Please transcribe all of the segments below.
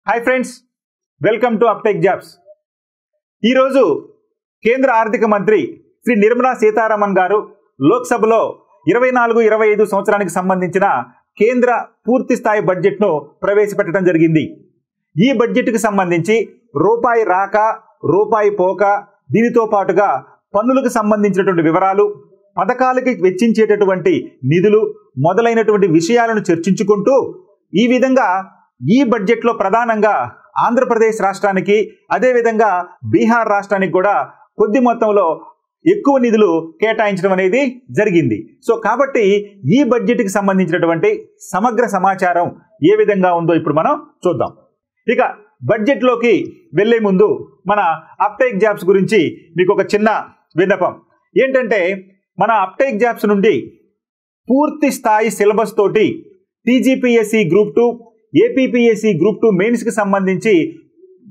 Hi friends, welcome to అప్టెక్ jobs. ఈరోజు కేంద్ర ఆర్థిక మంత్రి శ్రీ నిర్మలా సీతారామన్ గారు లోక్సభలో 24-25 సంవత్సరానికి సంబంధించిన కేంద్ర పూర్తి స్థాయి బడ్జెట్ను ప్రవేశపెట్టడం జరిగింది. ఈ బడ్జెట్కి సంబంధించి రూపాయి రాక రూపాయి పోక, దీనితో పాటుగా పన్నులకు సంబంధించినటువంటి వివరాలు, పథకాలకి వెచ్చించేటటువంటి నిధులు మొదలైనటువంటి విషయాలను చర్చించుకుంటూ ఈ విధంగా ఈ బడ్జెట్లో ప్రధానంగా ఆంధ్రప్రదేశ్ రాష్ట్రానికి, అదేవిధంగా బీహార్ రాష్ట్రానికి కూడా కొద్ది మొత్తంలో ఎక్కువ నిధులు కేటాయించడం అనేది జరిగింది. సో కాబట్టి ఈ బడ్జెట్కి సంబంధించినటువంటి సమగ్ర సమాచారం ఏ విధంగా ఉందో ఇప్పుడు మనం చూద్దాం. ఇక బడ్జెట్లోకి వెళ్లే ముందు మన అప్టెక్ జాబ్స్ గురించి మీకు ఒక చిన్న విన్నపం ఏంటంటే, మన అప్టెక్ జాబ్స్ నుండి పూర్తి స్థాయి సిలబస్ తోటి టీజీపీఎస్సీ గ్రూప్ 2, ఏపీపీఎస్సీ గ్రూప్ 2 మెయిన్స్కి సంబంధించి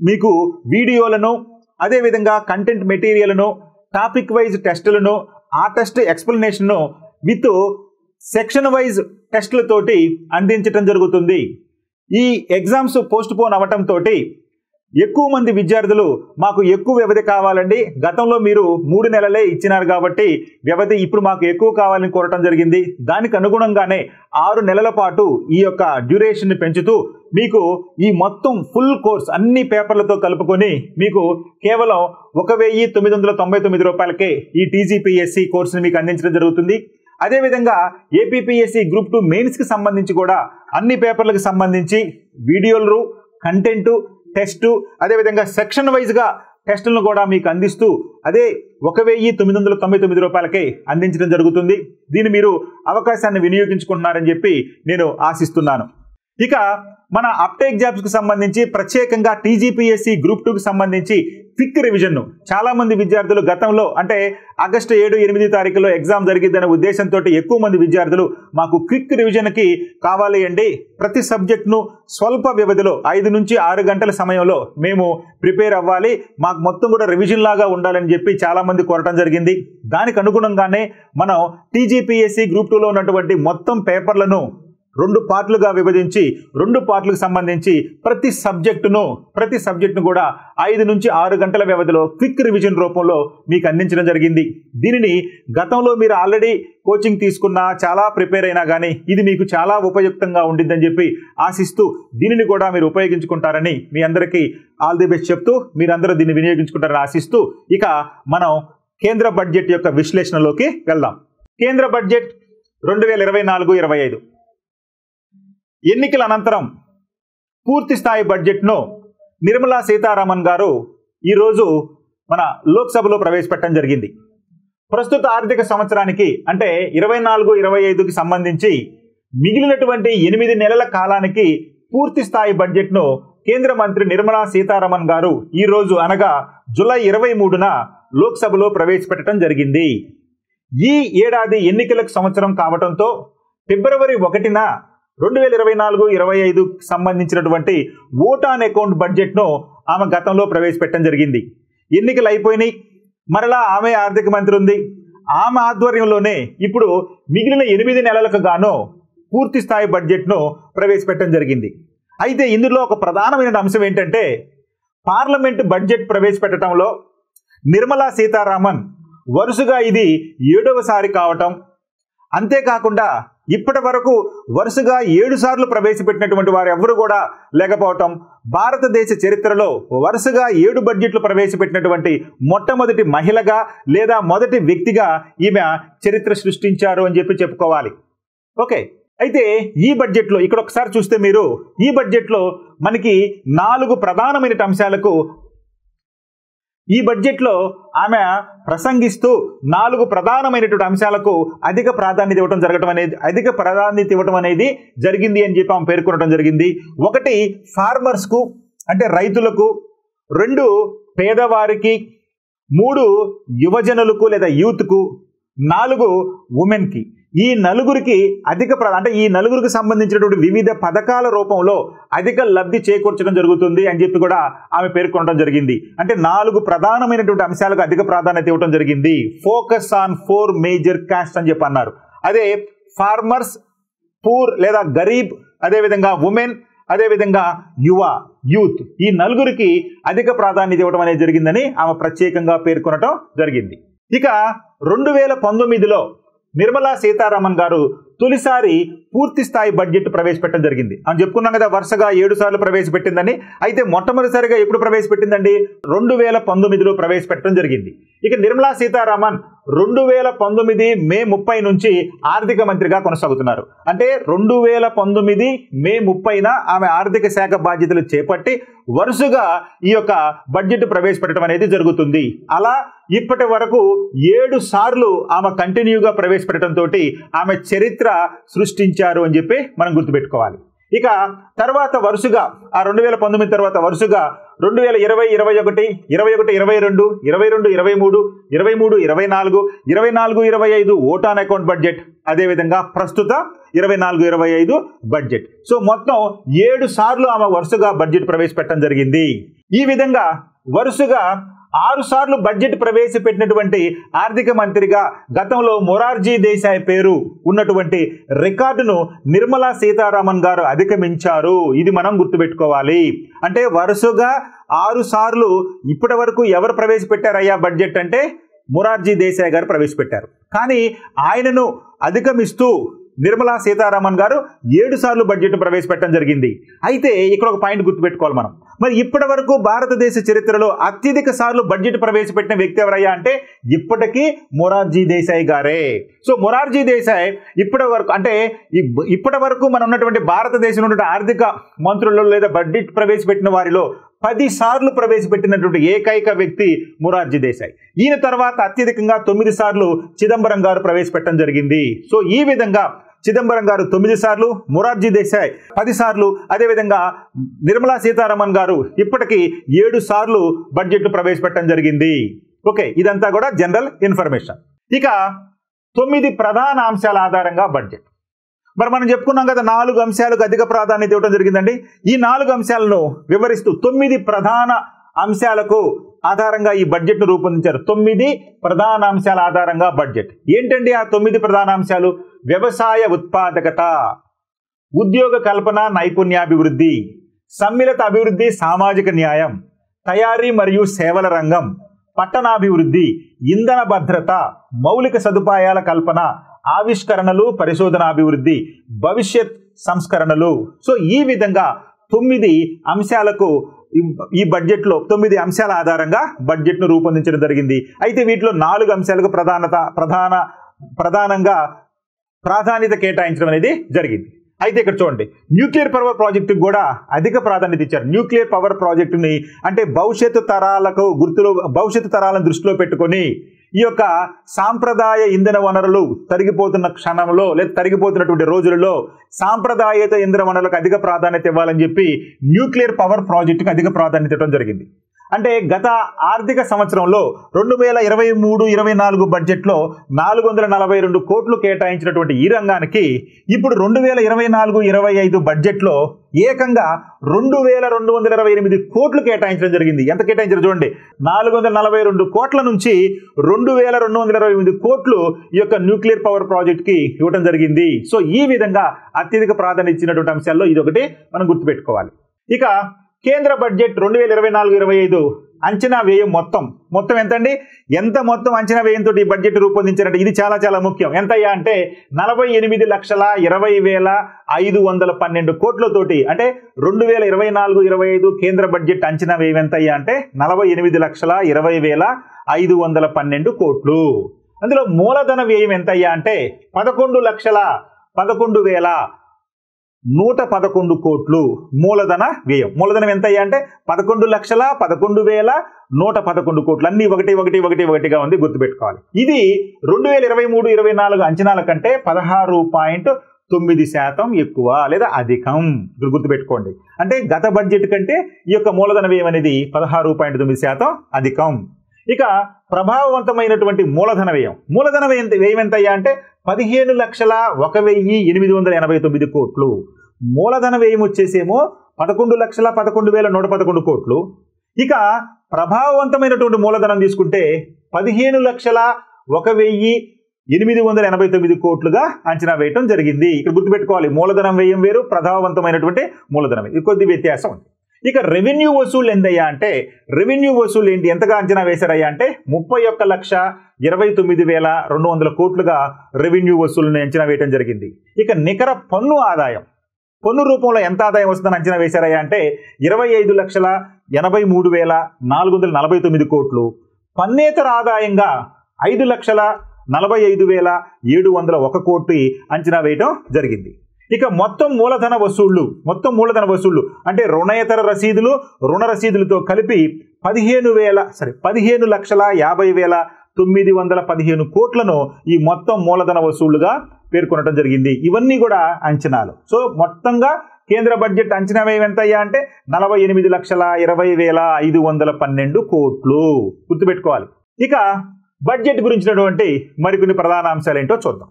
మీకు వీడియోలను, అదేవిధంగా కంటెంట్ మెటీరియల్ను, టాపిక్ వైజ్ టెస్టులను, ఆ టెస్ట్ ఎక్స్ప్లెనేషన్ను విత్ సెక్షన్ వైజ్ టెస్టులతోటి అందించడం జరుగుతుంది. ఈ ఎగ్జామ్స్ పోస్ట్ పోన్ అవ్వటంతో ఎక్కువ మంది విద్యార్థులు మాకు ఎక్కువ వ్యవధి కావాలండి, గతంలో మీరు 3 నెలలే ఇచ్చినారు కాబట్టి వ్యవధి ఇప్పుడు మాకు ఎక్కువ కావాలని కోరటం జరిగింది. దానికి అనుగుణంగానే 6 నెలల పాటు ఈ యొక్క డ్యూరేషన్ని పెంచుతూ మీకు ఈ మొత్తం ఫుల్ కోర్స్ అన్ని పేపర్లతో కలుపుకొని మీకు కేవలం 1999 రూపాయలకే ఈ టీజీపీఎస్సీ కోర్సుని మీకు అందించడం జరుగుతుంది. అదేవిధంగా ఏపీపీఎస్సీ గ్రూప్ 2 మెయిన్స్కి సంబంధించి కూడా అన్ని పేపర్లకు సంబంధించి వీడియోలు, కంటెంటు, టెస్టు, అదేవిధంగా సెక్షన్ వైజ్గా టెస్టులను కూడా మీకు అందిస్తూ అదే 1999 రూపాయలకే అందించడం జరుగుతుంది. దీన్ని మీరు అవకాశాన్ని వినియోగించుకుంటున్నారని చెప్పి నేను ఆశిస్తున్నాను. ఇక మన అప్టెక్ జాబ్స్కి సంబంధించి ప్రత్యేకంగా టీజీపీఎస్సీ గ్రూప్ 2కి సంబంధించి క్విక్ రివిజన్ను చాలా మంది విద్యార్థులు గతంలో అంటే ఆగస్టు 7-8 తారీఖులో ఎగ్జామ్ జరిగిద్దనే ఉద్దేశంతో ఎక్కువ మంది విద్యార్థులు మాకు క్విక్ రివిజన్కి కావాలి అండి, ప్రతి సబ్జెక్ట్ను స్వల్ప వ్యవధిలో 5 నుంచి 6 గంటల సమయంలో మేము ప్రిపేర్ అవ్వాలి, మాకు మొత్తం కూడా రివిజన్ లాగా ఉండాలని చెప్పి చాలా మంది కోరటం జరిగింది. దానికి అనుగుణంగానే మనం టీజీపీఎస్సీ గ్రూప్ 2లో ఉన్నటువంటి మొత్తం పేపర్లను 2 పార్ట్లుగా విభజించి 2 పార్ట్లకు సంబంధించి ప్రతి సబ్జెక్టును కూడా 5 నుంచి 6 గంటల వ్యవధిలో క్విక్ రివిజన్ రూపంలో మీకు అందించడం జరిగింది. దీనిని గతంలో మీరు ఆల్రెడీ కోచింగ్ తీసుకున్నా, చాలా ప్రిపేర్ అయినా కానీ ఇది మీకు చాలా ఉపయుక్తంగా ఉండిద్దని చెప్పి ఆశిస్తూ దీనిని కూడా మీరు ఉపయోగించుకుంటారని మీ అందరికీ ఆల్ ది బెస్ట్ చెప్తూ మీరందరూ దీన్ని వినియోగించుకుంటారని ఆశిస్తూ ఇక మనం కేంద్ర బడ్జెట్ యొక్క విశ్లేషణలోకి వెళ్దాం. కేంద్ర బడ్జెట్ 2024-25 ఎన్నికల అనంతరం పూర్తి స్థాయి బడ్జెట్ను నిర్మలా సీతారామన్ గారు ఈరోజు మన లోక్సభలో ప్రవేశపెట్టడం జరిగింది. ప్రస్తుత ఆర్థిక సంవత్సరానికి అంటే 24-25కి సంబంధించి మిగిలినటువంటి 8 నెలల కాలానికి పూర్తి స్థాయి బడ్జెట్ను కేంద్ర మంత్రి నిర్మలా సీతారామన్ గారు ఈరోజు అనగా జూలై 23న లోక్సభలో ప్రవేశపెట్టడం జరిగింది. ఈ ఏడాది ఎన్నికలకు సంవత్సరం కావడంతో ఫిబ్రవరి 1న 2024-25 సంబంధించినటువంటి ఓట్ ఆన్ అకౌంట్ బడ్జెట్ను ఆమె గతంలో ప్రవేశపెట్టడం జరిగింది. ఎన్నికలు అయిపోయినాయి, మరలా ఆమె ఆర్థిక మంత్రి ఉంది, ఆమె ఆధ్వర్యంలోనే ఇప్పుడు మిగిలిన 8 నెలలకు గాను పూర్తి స్థాయి బడ్జెట్ను ప్రవేశపెట్టడం జరిగింది. అయితే ఇందులో ఒక ప్రధానమైన అంశం ఏంటంటే, పార్లమెంటు బడ్జెట్ ప్రవేశపెట్టడంలో నిర్మలా సీతారామన్ వరుసగా ఇది 7వసారి కావటం, అంతేకాకుండా ఇప్పటి వరకు వరుసగా 7 సార్లు ప్రవేశపెట్టినటువంటి వారు ఎవరు కూడా లేకపోవటం, భారతదేశ చరిత్రలో వరుసగా 7 బడ్జెట్లు ప్రవేశపెట్టినటువంటి మొట్టమొదటి మహిళగా లేదా మొదటి వ్యక్తిగా ఈమె చరిత్ర సృష్టించారు అని చెప్పి చెప్పుకోవాలి. ఓకే, అయితే ఈ బడ్జెట్లో ఇక్కడ ఒకసారి చూస్తే మీరు ఈ బడ్జెట్లో మనకి 4 ప్రధానమైన అంశాలకు ఈ బడ్జెట్లో ఆమె ప్రసంగిస్తూ 4 ప్రధానమైనటువంటి అంశాలకు అధిక ప్రాధాన్యత ఇవ్వటం అనేది జరిగింది అని చెప్పి ఆమె పేర్కొనడం జరిగింది. 1 ఫార్మర్స్కు అంటే రైతులకు, 2 పేదవారికి, 3 యువజనులకు లేదా యూత్కు, 4 ఉమెన్కి. ఈ నలుగురికి ఈ నలుగురికి సంబంధించినటువంటి వివిధ పథకాల రూపంలో అధిక లబ్ధి చేకూర్చడం జరుగుతుంది అని చెప్పి కూడా ఆమె పేర్కొనడం జరిగింది. అంటే 4 ప్రధానమైనటువంటి అంశాలకు అధిక ప్రాధాన్యత ఇవ్వడం జరిగింది. ఫోకస్ ఆన్ 4 మేజర్ కాస్ట్ అని చెప్పి అన్నారు. అదే ఫార్మర్స్, పూర్ లేదా గరీబ్, అదేవిధంగా ఉమెన్, అదేవిధంగా యువ యూత్, ఈ నలుగురికి అధిక ప్రాధాన్యత ఇవ్వడం అనేది జరిగిందని ఆమె ప్రత్యేకంగా పేర్కొనడం జరిగింది. ఇక 2019లో నిర్మలా సీతారామన్ గారు తొలిసారి పూర్తి స్థాయి బడ్జెట్ ప్రవేశపెట్టడం జరిగింది అని చెప్పుకున్నాం కదా, వరుసగా 7 సార్లు ప్రవేశపెట్టిందని. అయితే మొట్టమొదటిసారిగా ఎప్పుడు ప్రవేశపెట్టిందండి? 2019లో ప్రవేశపెట్టడం జరిగింది. ఇక నిర్మలా సీతారామన్ 2019 మే 30 నుంచి ఆర్థిక మంత్రిగా కొనసాగుతున్నారు. అంటే 2019 మే 30న ఆమె ఆర్థిక శాఖ బాధ్యతలు చేపట్టి వరుసగా ఈ యొక్క బడ్జెట్ ప్రవేశపెట్టడం అనేది జరుగుతుంది. అలా ఇప్పటి వరకు 7 సార్లు ఆమె కంటిన్యూగా ప్రవేశపెట్టడంతో ఆమె చరిత్ర సృష్టించారు అని చెప్పి మనం గుర్తుపెట్టుకోవాలి. ఇక తర్వాత వరుసగా ఆ 2019 తర్వాత వరుసగా 2020, 21, 21, 22, 22, 23, 23, 24, 24, 25 ఓట్ ఆన్ అకౌంట్ బడ్జెట్, అదేవిధంగా ప్రస్తుత 24, 25 బడ్జెట్. సో మొత్తం 7 సార్లు ఆమె వరుసగా బడ్జెట్ ప్రవేశపెట్టడం జరిగింది. ఈ విధంగా వరుసగా 6 సార్లు బడ్జెట్ ప్రవేశపెట్టినటువంటి ఆర్థిక మంత్రిగా గతంలో మొరార్జీ దేశాయ్ పేరు ఉన్నటువంటి రికార్డును నిర్మలా సీతారామన్ గారు అధిగమించారు. ఇది మనం గుర్తుపెట్టుకోవాలి. అంటే వరుసగా 6 సార్లు ఇప్పటి వరకు ఎవరు ప్రవేశపెట్టారయ్యా బడ్జెట్ అంటే మొరార్జీ దేశాయ్ గారు ప్రవేశపెట్టారు. కానీ ఆయనను అధిగమిస్తూ నిర్మలా సీతారామన్ గారు 7 సార్లు బడ్జెట్ ప్రవేశపెట్టడం జరిగింది. అయితే ఇక్కడ ఒక పాయింట్ గుర్తుపెట్టుకోవాలి మనం. మరి ఇప్పటి వరకు భారతదేశ చరిత్రలో అత్యధిక సార్లు బడ్జెట్ ప్రవేశపెట్టిన వ్యక్తి ఎవరయ్యా అంటే ఇప్పటికీ మొరార్జీ దేశాయ్ గారే. సో మొరార్జీ దేశాయ్ ఇప్పటి వరకు మనం ఉన్నటువంటి భారతదేశంలో ఉన్న ఆర్థిక మంత్రుల్లో లేదా బడ్జెట్ ప్రవేశపెట్టిన వారిలో 10 సార్లు ప్రవేశపెట్టినటువంటి ఏకైక వ్యక్తి మొరార్జీ దేశాయ్. ఈయన తర్వాత అత్యధికంగా 9 సార్లు చిదంబరం గారు ప్రవేశపెట్టడం జరిగింది. సో ఈ విధంగా చిదంబరం గారు 9 సార్లు, మొరార్జీ దేశాయ్ 10 సార్లు, అదేవిధంగా నిర్మలా సీతారామన్ గారు ఇప్పటికీ 7 సార్లు బడ్జెట్ ప్రవేశపెట్టడం జరిగింది. ఓకే, ఇదంతా కూడా జనరల్ ఇన్ఫర్మేషన్. ఇక 9 ప్రధాన అంశాల ఆధారంగా బడ్జెట్. మరి మనం చెప్పుకున్నాం కదా 4 అంశాలకు అధిక ప్రాధాన్యత ఇవ్వడం జరిగిందండి. ఈ 4 అంశాలను వివరిస్తూ 9 ప్రధాన అంశాలకు ఆధారంగా ఈ బడ్జెట్ను రూపొందించారు. 9 ప్రధాన అంశాల ఆధారంగా బడ్జెట్. ఏంటండి ఆ 9 ప్రధాన అంశాలు? వ్యవసాయ ఉత్పాదకత, ఉద్యోగ కల్పన నైపుణ్యాభివృద్ధి, సమ్మిళిత అభివృద్ధి సామాజిక న్యాయం, తయారీ మరియు సేవల రంగం, పట్టణాభివృద్ధి, ఇంధన భద్రత, మౌలిక సదుపాయాల కల్పన, ఆవిష్కరణలు పరిశోధనాభివృద్ధి, భవిష్యత్ సంస్కరణలు. సో ఈ విధంగా 9 అంశాలకు ఈ బడ్జెట్లో 9 అంశాల ఆధారంగా బడ్జెట్ను రూపొందించడం జరిగింది. అయితే వీటిలో 4 అంశాలకు ప్రధానంగా ప్రాధాన్యత కేటాయించడం అనేది జరిగింది. అయితే ఇక్కడ చూడండి, న్యూక్లియర్ పవర్ ప్రాజెక్టుకు కూడా అధిక ప్రాధాన్యత ఇచ్చారు. న్యూక్లియర్ పవర్ ప్రాజెక్టుని అంటే భవిష్యత్తు తరాలను దృష్టిలో పెట్టుకొని ఈ యొక్క సాంప్రదాయ ఇంధన వనరులు తరిగిపోతున్న క్షణంలో లేదా తరిగిపోతున్నటువంటి రోజులలో సాంప్రదాయేత ఇంధన వనరులకు అధిక ప్రాధాన్యత ఇవ్వాలని చెప్పి న్యూక్లియర్ పవర్ ప్రాజెక్టుకు అధిక ప్రాధాన్యత ఇవ్వడం జరిగింది. అంటే గత ఆర్థిక సంవత్సరంలో 2023-24 బడ్జెట్లో 442 కోట్లు కేటాయించినటువంటి ఈ రంగానికి ఇప్పుడు 2024-25 బడ్జెట్లో ఏకంగా 2228 కోట్లు కేటాయించడం జరిగింది. ఎంత కేటాయించారు చూడండి, 442 కోట్ల నుంచి 2228 కోట్లు ఈ యొక్క న్యూక్లియర్ పవర్ ప్రాజెక్ట్కి ఇవ్వడం జరిగింది. సో ఈ విధంగా అత్యధిక ప్రాధాన్యత ఇచ్చినటువంటి అంశాల్లో ఇది ఒకటి మనం గుర్తుపెట్టుకోవాలి. ఇక కేంద్ర బడ్జెట్ 2024-25 అంచనా వ్యయం మొత్తం ఎంతండి? ఎంత మొత్తం అంచనా వ్యయంతో ఈ బడ్జెట్ రూపొందించారంటే ఇది చాలా చాలా ముఖ్యం. ఎంతయ్యా అంటే 48,20,512 కోట్లతోటి, అంటే 2024-25 కేంద్ర బడ్జెట్ అంచనా వ్యయం ఎంతయ్యా అంటే 48,20,512 కోట్లు. అందులో మూలధన వ్యయం ఎంతయ్యా అంటే 11,11,111 కోట్లు మూలధన వ్యయం. మూలధనం ఎంత అయ్యా అంటే 11,11,111 కోట్లు. అన్ని 1 ఉంది, గుర్తుపెట్టుకోవాలి. ఇది 2023-24 అంచనాల కంటే 16.9% ఎక్కువ లేదా అధికం. గుర్తుపెట్టుకోండి. అంటే గత బడ్జెట్ కంటే ఈ యొక్క మూలధన వ్యయం అనేది 16.9% అధికం. ఇక ప్రభావవంతమైనటువంటి మూలధన వ్యయం ఎంత అయ్యా అంటే 15,01,889 కోట్లు. మూలధన వ్యయం వచ్చేసేమో 11,11,111 కోట్లు. ఇక ప్రభావవంతమైనటువంటి మూలధనం తీసుకుంటే 15,01,889 కోట్లుగా అంచనా వేయటం జరిగింది. ఇక్కడ గుర్తుపెట్టుకోవాలి, మూలధనం వ్యయం వేరు, ప్రభావవంతమైనటువంటి మూలధనం ఇది కొద్ది వ్యత్యాసం ఉంది. ఇక రెవెన్యూ వసూలు ఎంతయ్యా అంటే రెవెన్యూ వసూలు ఏంటి ఎంతగా అంచనా వేశారయ్యా అంటే 31,29,200 కోట్లుగా రెవెన్యూ వసూలుని అంచనా వేయడం జరిగింది. ఇక నికర పన్ను ఆదాయం పన్ను రూపంలో ఎంత ఆదాయం వస్తుందని అంచనా వేశారయ్యా అంటే 25,83,449 కోట్లు. పన్నేతర ఆదాయంగా 5,45,701 కోట్లు అంచనా వేయడం జరిగింది. ఇక మొత్తం మూలధన వసూళ్లు అంటే రుణేతర రసీదులు రుణ రసీదులతో కలిపి 15,50,915 కోట్లను ఈ మొత్తం మూలధన వసూళ్లుగా పేర్కొనడం జరిగింది. ఇవన్నీ కూడా అంచనాలు. సో మొత్తంగా కేంద్ర బడ్జెట్ అంచనా వ్యయం ఎంతయ్యా అంటే 48,20,512 కోట్లు. గుర్తుపెట్టుకోవాలి. ఇక బడ్జెట్ గురించినటువంటి మరికొన్ని ప్రధాన అంశాలు ఏంటో చూద్దాం.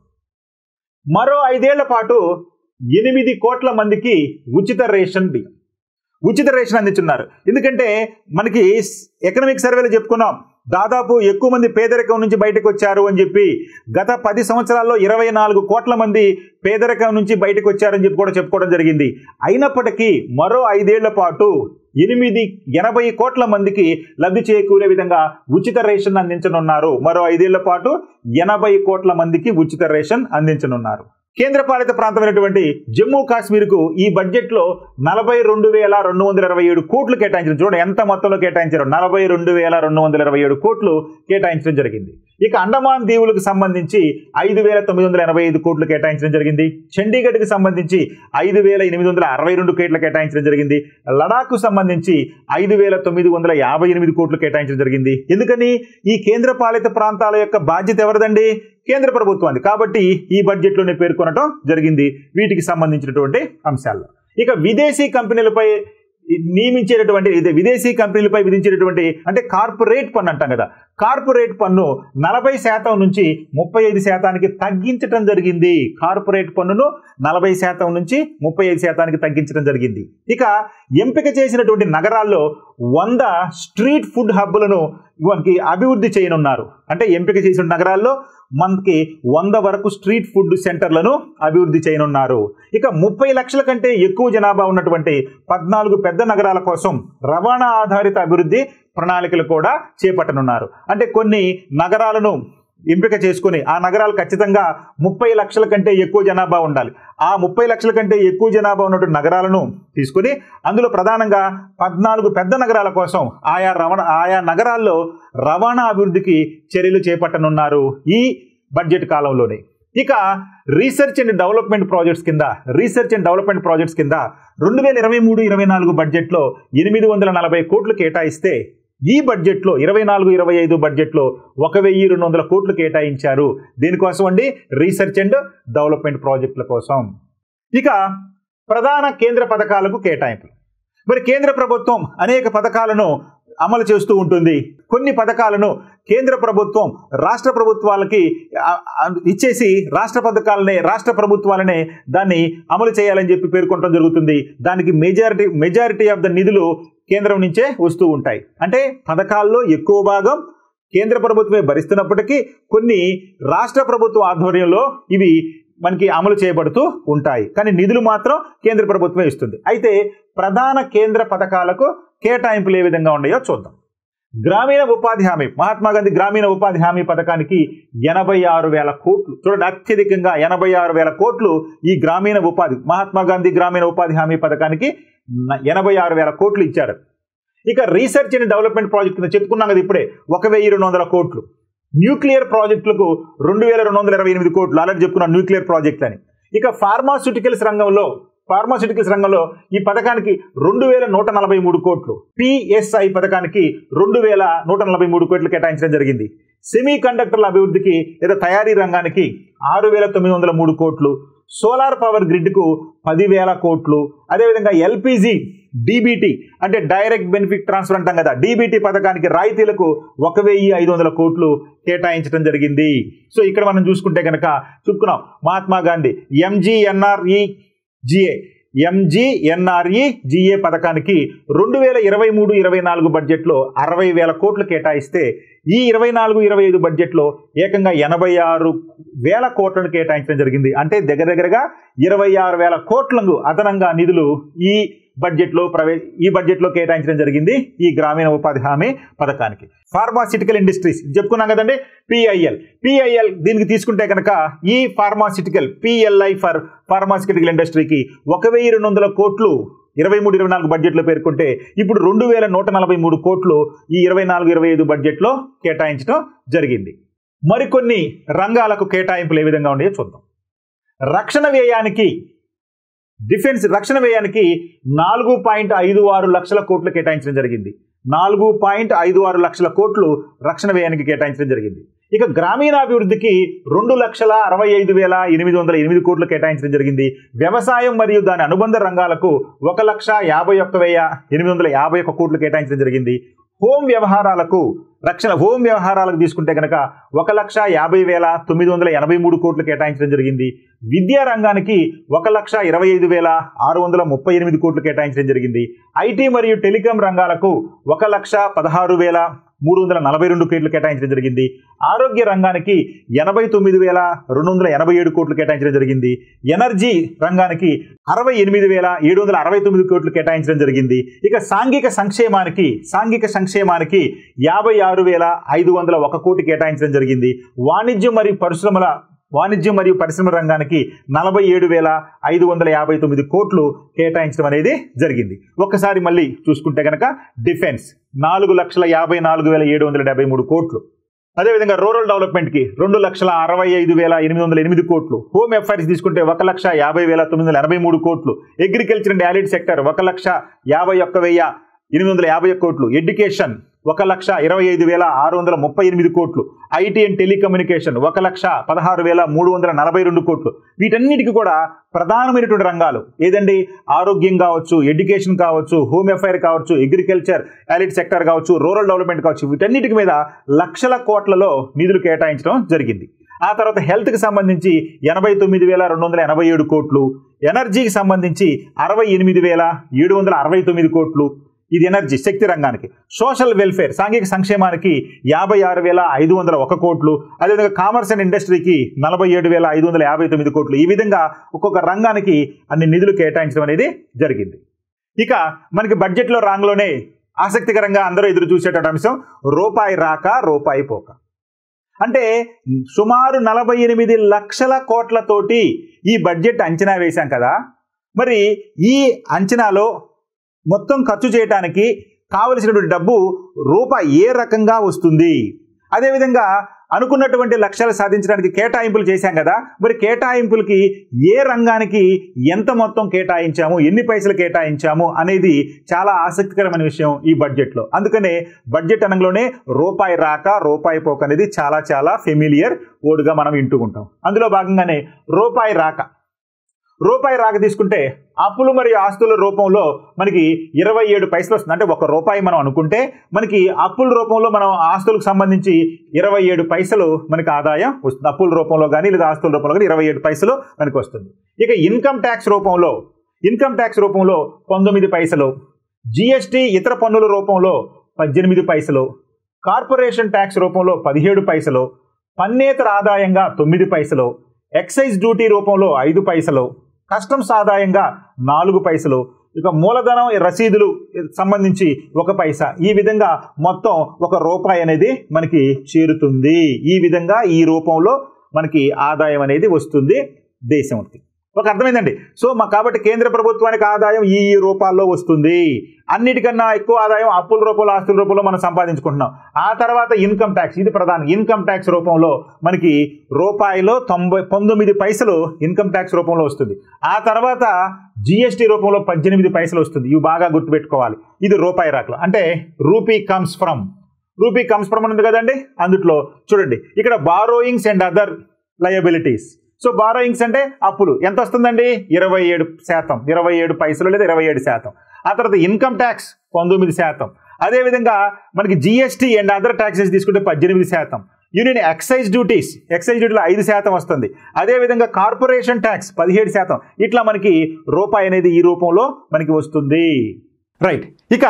మరో 5 ఏళ్ల పాటు 8 కోట్ల మందికి ఉచిత రేషన్ అందించున్నారు. ఎందుకంటే మనకి ఎకనామిక్ సర్వేలో చెప్పుకున్నాం, దాదాపు ఎక్కువ మంది పేదరికం నుంచి బయటకు వచ్చారు అని చెప్పి. గత 10 సంవత్సరాల్లో 24 కోట్ల మంది పేదరికం నుంచి బయటకు వచ్చారని చెప్పి కూడా చెప్పుకోవడం జరిగింది. అయినప్పటికీ మరో 5 ఏళ్ల పాటు 80 కోట్ల మందికి లబ్ధి చేకూరే విధంగా ఉచిత రేషన్ అందించనున్నారు. మరో 5 ఏళ్ల పాటు 80 కోట్ల మందికి ఉచిత రేషన్ అందించనున్నారు. కేంద్రపాలిత ప్రాంతమైనటువంటి జమ్మూ కాశ్మీర్కు ఈ బడ్జెట్లో 42,227 కోట్లు కేటాయించడం. చూడండి ఎంత మొత్తంలో కేటాయించారు, 42,227 కోట్లు కేటాయించడం జరిగింది. ఇక అండమాన్ దీవులకు సంబంధించి 5,985 కోట్లు కేటాయించడం జరిగింది. చండీగఢ్కి సంబంధించి 5,862 కోట్లు కేటాయించడం జరిగింది. లడాఖ్కు సంబంధించి 5,958 కోట్లు కేటాయించడం జరిగింది. ఎందుకని? ఈ కేంద్రపాలిత ప్రాంతాల యొక్క బాధ్యత ఎవరిదండి? కేంద్ర ప్రభుత్వాన్ని. కాబట్టి ఈ బడ్జెట్లోనే పేర్కొనడం జరిగింది వీటికి సంబంధించినటువంటి అంశాల్లో. ఇక విదేశీ కంపెనీలపై విధించేటటువంటి అంటే కార్పొరేట్ పన్ను అంటాం కదా, కార్పొరేట్ పన్ను 40% నుంచి 35% తగ్గించడం జరిగింది. కార్పొరేట్ పన్నును 40% నుంచి 35% తగ్గించడం జరిగింది. ఇక ఎంపిక చేసినటువంటి నగరాల్లో 100 స్ట్రీట్ ఫుడ్ హబ్బులను మనకి అభివృద్ధి చేయనున్నారు. అంటే ఎంపిక చేసిన నగరాల్లో మనకి 100 వరకు స్ట్రీట్ ఫుడ్ సెంటర్లను అభివృద్ధి చేయనున్నారు. ఇక 30 లక్షల కంటే ఎక్కువ జనాభా ఉన్నటువంటి 14 పెద్ద నగరాల కోసం రవాణా ఆధారిత అభివృద్ధి ప్రణాళికలు కూడా చేపట్టనున్నారు. అంటే కొన్ని నగరాలను ఎంపిక చేసుకుని ఆ నగరాలు ఖచ్చితంగా 30 లక్షల కంటే ఎక్కువ జనాభా ఉండాలి. ఆ 30 లక్షల కంటే ఎక్కువ జనాభా ఉన్నటువంటి నగరాలను తీసుకుని అందులో ప్రధానంగా 14 పెద్ద నగరాల కోసం ఆయా నగరాల్లో రవాణా అభివృద్ధికి చర్యలు చేపట్టనున్నారు ఈ బడ్జెట్ కాలంలోనే. ఇక రీసెర్చ్ అండ్ డెవలప్మెంట్ ప్రాజెక్ట్స్ కింద 2023-24 బడ్జెట్లో 840 కోట్లు కేటాయిస్తే ఈ బడ్జెట్లో 24-25 బడ్జెట్లో 1,200 కోట్లు కేటాయించారు. దీనికోసం అండి రీసెర్చ్ అండ్ డెవలప్మెంట్ ప్రాజెక్టుల కోసం. ఇక ప్రధాన కేంద్ర పథకాలకు కేటాయింపులు. మరి కేంద్ర ప్రభుత్వం అనేక పథకాలను అమలు చేస్తూ ఉంటుంది. కొన్ని పథకాలను కేంద్ర ప్రభుత్వం రాష్ట్ర ప్రభుత్వాలకి ఇచ్చేసి రాష్ట్ర ప్రభుత్వాలనే దాన్ని అమలు చేయాలని చెప్పి పేర్కొనడం జరుగుతుంది. దానికి మెజారిటీ ఆఫ్ ద నిధులు కేంద్రం నుంచే వస్తూ ఉంటాయి. అంటే పథకాల్లో ఎక్కువ భాగం కేంద్ర ప్రభుత్వమే భరిస్తున్నప్పటికీ కొన్ని రాష్ట్ర ప్రభుత్వ ఆధ్వర్యంలో ఇవి మనకి అమలు చేయబడుతూ ఉంటాయి. కానీ నిధులు మాత్రం కేంద్ర ప్రభుత్వమే ఇస్తుంది. అయితే ప్రధాన కేంద్ర పథకాలకు కేటాయింపులు ఏ విధంగా ఉన్నాయో చూద్దాం. గ్రామీణ ఉపాధి హామీ, మహాత్మా గాంధీ గ్రామీణ ఉపాధి హామీ పథకానికి 86,000 కోట్లు. చూడండి, అత్యధికంగా 86,000 కోట్లు ఈ మహాత్మా గాంధీ గ్రామీణ ఉపాధి హామీ పథకానికి 86,000 కోట్లు ఇచ్చారు. ఇక రీసెర్చ్ అండ్ డెవలప్మెంట్ ప్రాజెక్ట్ కింద చెప్పుకున్నాం కదా ఇప్పుడే 1,200 కోట్లు. న్యూక్లియర్ ప్రాజెక్టులకు 2,228 కోట్లు ఆల్రెడీ చెప్పుకున్నాం న్యూక్లియర్ ప్రాజెక్ట్ అని. ఇక ఫార్మాస్యూటికల్స్ రంగంలో ఈ పథకానికి 2,143 కోట్లు. పిఎస్ఐ పథకానికి 2,143 కోట్లు కేటాయించడం జరిగింది. సెమీ కండక్టర్ల అభివృద్ధికి లేదా తయారీ రంగానికి 6,903 కోట్లు. సోలార్ పవర్ గ్రిడ్కు 10,000 కోట్లు. అదేవిధంగా ఎల్పిజి డిబిటి అంటే డైరెక్ట్ బెనిఫిట్ ట్రాన్స్ఫర్ అంటాం కదా, డిబిటి పథకానికి రాయితీలకు 1,500 కోట్లు కేటాయించడం జరిగింది. సో ఇక్కడ మనం చూసుకుంటే కనుక చెప్పుకున్నాం మహాత్మా గాంధీ ఎంజీఎన్ఆర్ఈజీఏ పథకానికి 2023-24 బడ్జెట్లో 60,000 కోట్లు కేటాయిస్తే ఈ 24-25 బడ్జెట్లో ఏకంగా 86,000 కోట్లను కేటాయించడం జరిగింది. అంటే దగ్గరగా 26,000 కోట్లకు అదనంగా నిధులు ఈ ఈ బడ్జెట్లో కేటాయించడం జరిగింది ఈ గ్రామీణ ఉపాధి హామీ పథకానికి. ఫార్మాసిటికల్ ఇండస్ట్రీస్ చెప్పుకున్నాం కదండి, పిఐఎల్ దీనికి తీసుకుంటే కనుక ఈ ఫార్మాసిటికల్ పిఎల్ఐ ఫర్ ఫార్మాసిటికల్ ఇండస్ట్రీకి 1200 కోట్లు 23-24 బడ్జెట్లో పేర్కొంటే ఇప్పుడు 2143 కోట్లు ఈ 24-25 బడ్జెట్లో కేటాయించడం జరిగింది. మరికొన్ని రంగాలకు కేటాయింపులు ఏ విధంగా ఉన్నాయో చూద్దాం. రక్షణ వ్యయానికి 4.56 లక్షల కోట్లు కేటాయించడం జరిగింది. 4.56 లక్షల కోట్లు రక్షణ వ్యయానికి కేటాయించడం జరిగింది. ఇక గ్రామీణాభివృద్ధికి 2,65,808 కోట్లు కేటాయించడం జరిగింది. వ్యవసాయం మరియు దాని అనుబంధ రంగాలకు 1,51,851 కోట్లు కేటాయించడం జరిగింది. హోం వ్యవహారాలకు తీసుకుంటే కనుక 1,50,983 కోట్లు కేటాయించడం జరిగింది. విద్యా రంగానికి 1,25,638 కోట్లు కేటాయించడం జరిగింది. ఐటీ మరియు టెలికాం రంగాలకు 1,16,342 కోట్లు కేటాయించడం జరిగింది. ఆరోగ్య రంగానికి 89,287 కోట్లు కేటాయించడం జరిగింది. ఎనర్జీ రంగానికి 68,769 కోట్లు కేటాయించడం జరిగింది. ఇక సాంఘిక సంక్షేమానికి 56,501 కోటి కేటాయించడం జరిగింది. వాణిజ్యం మరియు పరిశ్రమ రంగానికి 47,559 కోట్లు కేటాయించడం అనేది జరిగింది. ఒక్కసారి మళ్ళీ చూసుకుంటే కనుక డిఫెన్స్ 4,54,773 కోట్లు. అదేవిధంగా రూరల్ డెవలప్మెంట్కి 2,65,808 కోట్లు. హోమ్ అఫైర్స్ తీసుకుంటే 1,50,983 కోట్లు. అగ్రికల్చర్ అండ్ ఆలిడ్ సెక్టర్ 1,51,851 కోట్లు. ఎడ్యుకేషన్ 1,25,638 కోట్లు. ఐటీ అండ్ టెలికమ్యూనికేషన్ 1,16,342 కోట్లు. వీటన్నిటికీ కూడా ప్రధానమైనటువంటి రంగాలు ఏదండి? ఆరోగ్యం కావచ్చు, ఎడ్యుకేషన్ కావచ్చు, హోమ్ అఫైర్ కావచ్చు, అగ్రికల్చర్ ఆలిడ్ సెక్టర్ కావచ్చు, రూరల్ డెవలప్మెంట్ కావచ్చు, వీటన్నిటికి మీద లక్షల కోట్లలో నిధులు కేటాయించడం జరిగింది. ఆ తర్వాత హెల్త్కి సంబంధించి 89,287 కోట్లు. ఎనర్జీకి సంబంధించి 68,769 కోట్లు. ఇది ఎనర్జీ శక్తి రంగానికి. సోషల్ వెల్ఫేర్ సాంఘిక సంక్షేమానికి 56,501 కోట్లు. అదేవిధంగా కామర్స్ అండ్ ఇండస్ట్రీకి 47,559 కోట్లు. ఈ విధంగా ఒక్కొక్క రంగానికి అన్ని నిధులు కేటాయించడం అనేది జరిగింది. ఇక మనకి బడ్జెట్లో రాంగ్లోనే ఆసక్తికరంగా అందరూ ఎదురు చూసేటువంటి అంశం రూపాయి రాక రూపాయి పోక. అంటే సుమారు 48 లక్షల కోట్లతోటి ఈ బడ్జెట్ అంచనా వేశాం కదా. మరి ఈ అంచనాలో మొత్తం ఖర్చు చేయడానికి కావలసినటువంటి డబ్బు రూపాయి ఏ రకంగా వస్తుంది, అదేవిధంగా అనుకున్నటువంటి లక్ష్యాలు సాధించడానికి కేటాయింపులు చేశాం కదా. మరి కేటాయింపులకి ఏ రంగానికి ఎంత మొత్తం కేటాయించాము, ఎన్ని పైసలు కేటాయించాము అనేది చాలా ఆసక్తికరమైన విషయం ఈ బడ్జెట్లో. అందుకనే బడ్జెట్ అనగానే రూపాయి రాక రూపాయి పోక అనేది చాలా చాలా ఫెమిలియర్ వర్డ్గా మనం వింటూ ఉంటాం. అందులో భాగంగానే రూపాయి రాక తీసుకుంటే అప్పులు మరియు ఆస్తుల రూపంలో మనకి 27 పైసలు వస్తుంది. అంటే 1 రూపాయి మనం అనుకుంటే మనకి అప్పుల రూపంలో మనం ఆస్తులకు సంబంధించి 27 పైసలు మనకి ఆదాయం వస్తుంది. అప్పుల రూపంలో కానీ లేదా ఆస్తుల రూపంలో కానీ 27 పైసలు మనకి వస్తుంది. ఇక ఇన్కమ్ ట్యాక్స్ రూపంలో 19 పైసలు, జిఎస్టీ ఇతర పన్నుల రూపంలో 18 పైసలు, కార్పొరేషన్ ట్యాక్స్ రూపంలో 17 పైసలు, పన్నేతర ఆదాయంగా 9 పైసలు, ఎక్సైజ్ డ్యూటీ రూపంలో 5 పైసలు, కస్టమ్స్ ఆదాయంగా 4 పైసలు, ఇక మూలధనం రసీదులు సంబంధించి 1 పైసా. ఈ విధంగా మొత్తం 1 రూపాయి అనేది మనకి చేరుతుంది. ఈ విధంగా ఈ రూపంలో మనకి ఆదాయం అనేది వస్తుంది దేశానికి. ఒక అర్థమైందండి. సో కాబట్టి కేంద్ర ప్రభుత్వానికి ఆదాయం ఈ రూపాల్లో వస్తుంది. అన్నిటికన్నా ఎక్కువ ఆదాయం అప్పుల రూపంలో ఆస్తుల రూపంలో మనం సంపాదించుకుంటున్నాం. ఆ తర్వాత ఇన్కమ్ ట్యాక్స్, ఇది ప్రధానం. ఇన్కమ్ ట్యాక్స్ రూపంలో మనకి రూపాయిలో 19 పైసలు ఇన్కమ్ ట్యాక్స్ రూపంలో వస్తుంది. ఆ తర్వాత జిఎస్టీ రూపంలో 18 పైసలు వస్తుంది. ఇవి బాగా గుర్తుపెట్టుకోవాలి. ఇది రూపాయి రాకలు. అంటే రూపీ కమ్స్ ఫ్రమ్ ఉంది కదండి. అందుట్లో చూడండి ఇక్కడ borrowings and other liabilities. So borrowings అంటే అప్పులు ఎంత వస్తుందండి? 27%, 27 పైసలు లేదా 27%. ఆ తర్వాత ఇన్కమ్ ట్యాక్స్ 19%. అదేవిధంగా మనకి జిఎస్టీ అండ్ అదర్ ట్యాక్సెస్ తీసుకుంటే 18%. యూనియన్ ఎక్సైజ్ డ్యూటీలో 5% వస్తుంది. అదేవిధంగా కార్పొరేషన్ ట్యాక్స్ 17%. ఇట్లా మనకి రూపాయి అనేది ఈ రూపంలో మనకి వస్తుంది. రైట్. ఇక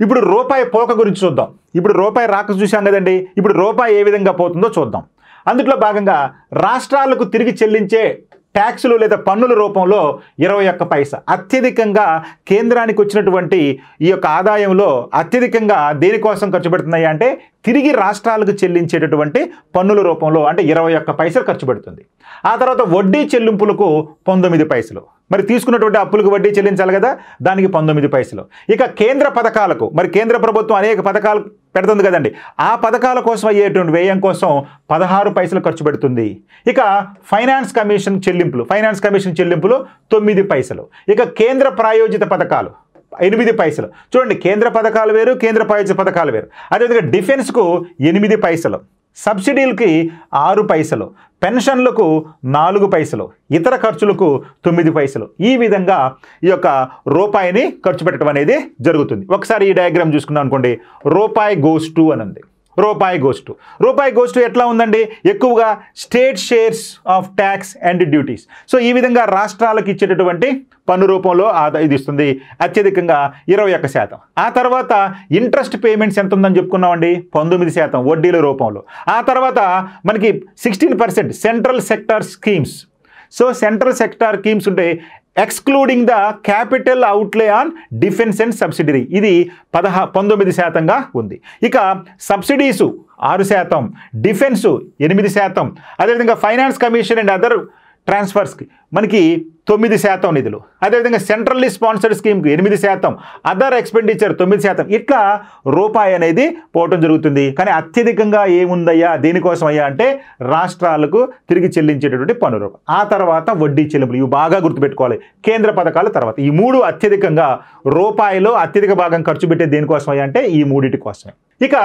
ఇప్పుడు రూపాయి పోక గురించి చూద్దాం. ఇప్పుడు రూపాయి రాక చూసాం కదండి. ఇప్పుడు రూపాయి ఏ విధంగా పోతుందో చూద్దాం. అందులో భాగంగా రాష్ట్రాలకు తిరిగి చెల్లించే ట్యాక్సులు లేదా పన్నుల రూపంలో 21 పైసా. అత్యధికంగా కేంద్రానికి వచ్చినటువంటి ఈ యొక్క ఆదాయంలో అత్యధికంగా దేనికోసం ఖర్చు పెడుతున్నాయి అంటే తిరిగి రాష్ట్రాలకు చెల్లించేటటువంటి పన్నుల రూపంలో అంటే 21 పైసలు ఖర్చు పెడుతుంది. ఆ తర్వాత వడ్డీ చెల్లింపులకు 19 పైసలు. మరి తీసుకున్నటువంటి అప్పులకు వడ్డీ చెల్లించాలి కదా, దానికి 19 పైసలు. ఇక కేంద్ర పథకాలకు మరి కేంద్ర ప్రభుత్వం అనేక పథకాలు పెడుతుంది కదండి, ఆ పథకాల కోసం అయ్యేటువంటి వ్యయం కోసం 16 పైసలు ఖర్చు పెడుతుంది. ఇక ఫైనాన్స్ కమిషన్ చెల్లింపులు 9 పైసలు. ఇక కేంద్ర ప్రాయోజిత పథకాలు 8 పైసలు. చూడండి, కేంద్ర పథకాలు వేరు, కేంద్ర ప్రాయోజిత పథకాలు వేరు. అదేవిధంగా డిఫెన్స్కు 8 పైసలు, సబ్సిడీలకి 6 పైసలు, పెన్షన్లకు 4 పైసలు, ఇతర ఖర్చులకు 9 పైసలు. ఈ విధంగా ఈ యొక్క రూపాయిని ఖర్చు పెట్టడం అనేది జరుగుతుంది. ఒకసారి ఈ డయాగ్రామ్ చూసుకున్నాం అనుకోండి, రూపాయి గోస్ టు అని ఉంది. రూపాయి గోస్ టు ఎట్లా ఉందండి, ఎక్కువగా state shares of tax and duties. So ఈ విధంగా రాష్ట్రాలకు ఇచ్చేటటువంటి పన్ను రూపంలో ఇది ఇస్తుంది, అత్యధికంగా 21%. ఆ తర్వాత ఇంట్రెస్ట్ పేమెంట్స్ ఎంత ఉందని చెప్పుకున్నామండి, 19% వడ్డీల రూపంలో. ఆ తర్వాత మనకి 16% central sector schemes. So central sector schemes ఉంటే excluding the capital outlay on defence and subsidiary, ఇది 19%గా ఉంది. ఇక సబ్సిడీసు 6%, డిఫెన్సు 8%, అదేవిధంగా ఫైనాన్స్ కమిషన్ అండ్ అదర్ ట్రాన్స్ఫర్స్కి మనకి 9% నిధులు, అదేవిధంగా సెంట్రల్లీ స్పాన్సర్డ్ స్కీమ్కి 8%, అదర్ ఎక్స్పెండిచర్ 9%. ఇట్లా రూపాయి అనేది పోవటం జరుగుతుంది. కానీ అత్యధికంగా ఏముందయ్యా, దేనికోసం అయ్యా అంటే రాష్ట్రాలకు తిరిగి చెల్లించేటటువంటి పన్ను రూపం. ఆ తర్వాత వడ్డీ చెల్లింపులు, ఇవి బాగా గుర్తుపెట్టుకోవాలి. కేంద్ర పథకాల తర్వాత ఈ 3 అత్యధికంగా రూపాయిలో అత్యధిక భాగం ఖర్చు పెట్టే దేనికోసం అయ్యా అంటే ఈ 3 కోసమే. ఇక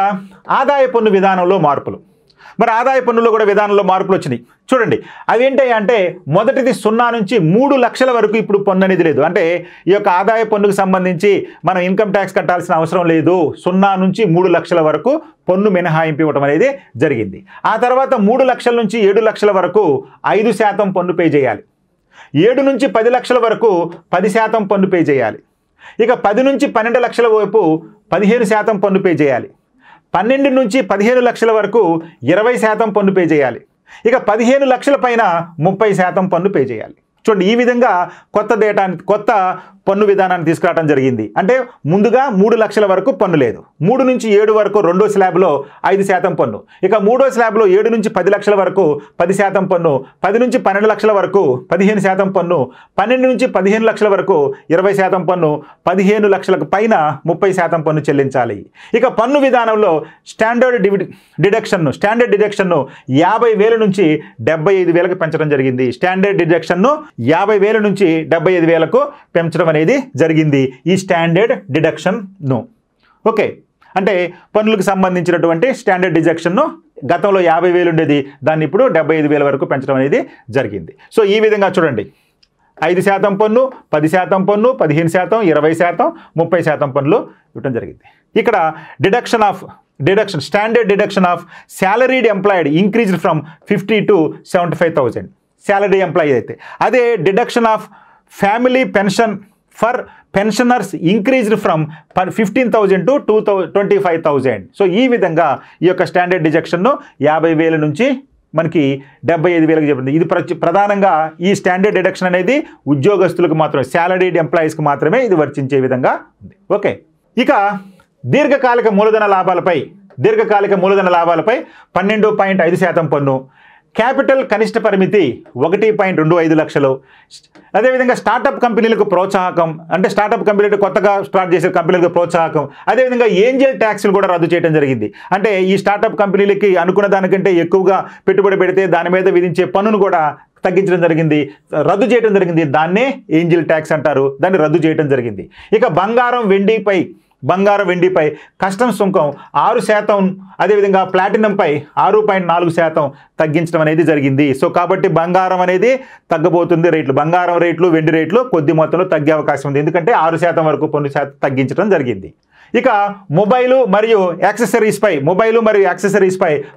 ఆదాయ పన్ను విధానంలో మార్పులు. మరి ఆదాయ పన్నులో కూడా విధానంలో మార్పులు వచ్చినాయి. చూడండి, అవి ఏంటి అంటే మొదటిది 0 నుంచి 3 లక్షల వరకు ఇప్పుడు పన్ను అనేది లేదు. అంటే ఈ యొక్క ఆదాయ పన్నుకు సంబంధించి మనం ఇన్కమ్ ట్యాక్స్ కట్టాల్సిన అవసరం లేదు. 0 నుంచి 3 లక్షల వరకు పన్ను మినహాయింపు ఇవ్వడం అనేది జరిగింది. ఆ తర్వాత 3 లక్షల నుంచి 7 లక్షల వరకు 5% పన్ను పే చేయాలి. 7 నుంచి 10 లక్షల వరకు 10% పన్ను పే చేయాలి. ఇక 10 నుంచి 12 లక్షల వైపు 15% పన్ను పే చేయాలి. 12 నుంచి 15 లక్షల వరకు 20% పన్ను పే చేయాలి. ఇక 15 లక్షల పైన 30% పన్ను పే చేయాలి. చూడండి, ఈ విధంగా కొత్త పన్ను విధానాన్ని తీసుకురావడం జరిగింది. అంటే ముందుగా 3 లక్షల వరకు పన్ను లేదు. 3 నుంచి 7 వరకు రెండో స్లాబ్లో 5% పన్ను. ఇక మూడో స్లాబ్లో 7 నుంచి 10 లక్షల వరకు 10% పన్ను. 10 నుంచి 12 లక్షల వరకు 15% పన్ను. 12 నుంచి 15 లక్షల వరకు 20% పన్ను. 15 లక్షలకు పైన 30% పన్ను చెల్లించాలి. ఇక పన్ను విధానంలో స్టాండర్డ్ డిడక్షన్ను 50,000 నుంచి 75,000కు పెంచడం జరిగింది. స్టాండర్డ్ డిడక్షన్ను 50,000 నుంచి 75,000కు పెంచడం అనేది జరిగింది ఈ స్టాండర్డ్ డిడక్షన్ను. ఓకే, అంటే పన్నులకు సంబంధించినటువంటి స్టాండర్డ్ డిడక్షన్ను గతంలో 50,000 ఉండేది, దాన్ని ఇప్పుడు 75,000 వరకు పెంచడం అనేది జరిగింది. సో ఈ విధంగా చూడండి, 5% పన్ను, 10% పన్ను, 15%, 20%, 30% పన్నులు ఇవ్వడం జరిగింది. ఇక్కడ standard deduction of salaried employed increased from 50 to 75,000 salary employee అయితే. అదే deduction of family pension for pensioners increased from 15,000 to 25,000. So ఈ విధంగా ఈ యొక్క స్టాండర్డ్ డిడక్షన్ను 50,000 నుంచి మనకి 75,000కి చెప్పింది. ఇది ప్రధానంగా ఈ స్టాండర్డ్ డిడక్షన్ అనేది ఉద్యోగస్తులకు మాత్రమే, శాలరీడ్ ఎంప్లాయీస్కి మాత్రమే ఇది వర్తించే విధంగా ఉంది. ఓకే, ఇక దీర్ఘకాలిక మూలధన లాభాలపై 12.5% పన్ను. క్యాపిటల్ కనిష్ట పరిమితి 1.25 లక్షలు. అదేవిధంగా స్టార్టప్ కంపెనీలకు ప్రోత్సాహకం, అంటే స్టార్టప్ కంపెనీలు కొత్తగా స్టార్ట్ చేసే కంపెనీలకు ప్రోత్సాహకం. అదేవిధంగా ఏంజల్ ట్యాక్స్లు కూడా రద్దు చేయడం జరిగింది. అంటే ఈ స్టార్టప్ కంపెనీలకి అనుకున్న దానికంటే ఎక్కువగా పెట్టుబడి పెడితే దాని మీద విధించే పన్నును కూడా తగ్గించడం జరిగింది, రద్దు చేయడం జరిగింది. దాన్నే ఏంజల్ ట్యాక్స్ అంటారు, దాన్ని రద్దు చేయడం జరిగింది. ఇక బంగారం వెండిపై కస్టమ్స్ సుంకం 6%, అదేవిధంగా ప్లాటినంపై 6.4% తగ్గించడం అనేది జరిగింది. సో కాబట్టి బంగారం అనేది తగ్గబోతుంది రేట్లు. బంగారం రేట్లు, వెండి రేట్లు కొద్ది మొత్తంలో తగ్గే అవకాశం ఉంది, ఎందుకంటే 6% వరకు పన్ను తగ్గించడం జరిగింది. ఇక మొబైలు మరియు యాక్సెసరీస్పై